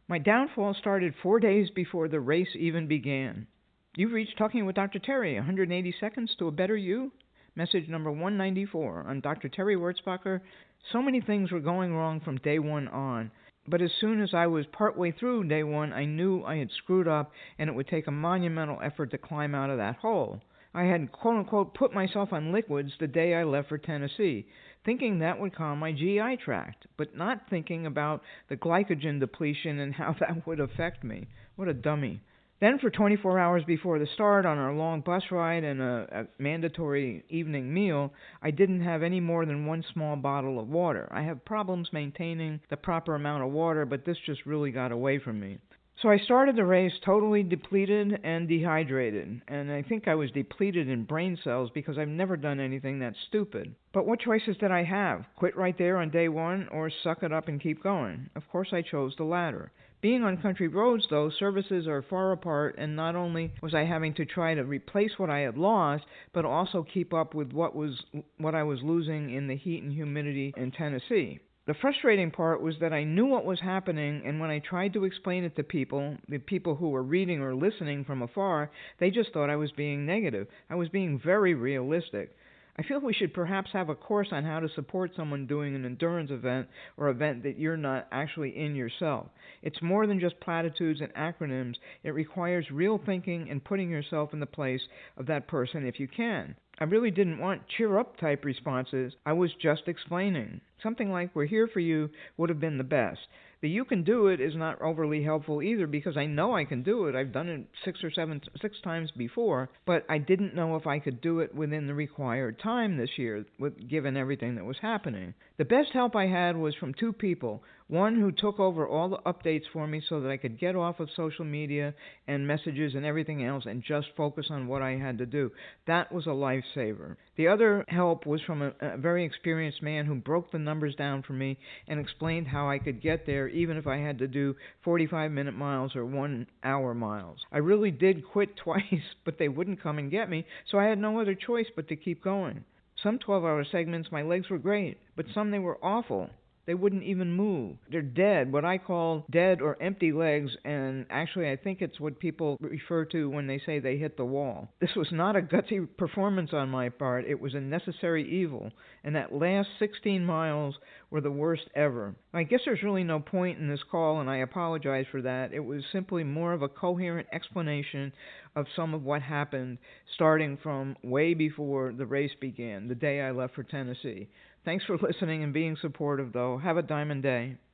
My downfall started 4 days before the race even began. You've reached Talking with Dr. Terry, 180 seconds to a better you. Message number 194. I'm Dr. Terry Wurzbacher. So many things were going wrong from day one on. But as soon as I was partway through day one, I knew I had screwed up and it would take a monumental effort to climb out of that hole. I had quote unquote put myself on liquids the day I left for Tennessee, thinking that would calm my GI tract, but not thinking about the glycogen depletion and how that would affect me. What a dummy. Then for 24 hours before the start on our long bus ride and a mandatory evening meal, I didn't have any more than one small bottle of water. I have problems maintaining the proper amount of water, but this just really got away from me. So I started the race totally depleted and dehydrated, and I think I was depleted in brain cells because I've never done anything that stupid. But what choices did I have? Quit right there on day one or suck it up and keep going? Of course I chose the latter. Being on country roads, though, services are far apart, and not only was I having to try to replace what I had lost, but also keep up with what I was losing in the heat and humidity in Tennessee. The frustrating part was that I knew what was happening, and when I tried to explain it to people, the people who were reading or listening from afar, they just thought I was being negative. I was being very realistic. I feel we should perhaps have a course on how to support someone doing an endurance event or event that you're not actually in yourself. It's more than just platitudes and acronyms. It requires real thinking and putting yourself in the place of that person if you can. I really didn't want cheer up type responses. I was just explaining. Something like "we're here for you" would have been the best. The "you can do it" is not overly helpful either because I know I can do it. I've done it six times before, but I didn't know if I could do it within the required time this year, given everything that was happening. The best help I had was from two people. One who took over all the updates for me so that I could get off of social media and messages and everything else and just focus on what I had to do. That was a lifesaver. The other help was from a very experienced man who broke the numbers down for me and explained how I could get there even if I had to do 45-minute miles or 1-hour miles. I really did quit twice, but they wouldn't come and get me, so I had no other choice but to keep going. Some 12-hour segments, my legs were great, but some they were awful. They wouldn't even move. They're dead, what I call dead or empty legs, and actually I think it's what people refer to when they say they hit the wall. This was not a gutsy performance on my part. It was a necessary evil, and that last 16 miles were the worst ever. I guess there's really no point in this call, and I apologize for that. It was simply more of a coherent explanation of some of what happened starting from way before the race began, the day I left for Tennessee. Thanks for listening and being supportive, though. Have a diamond day.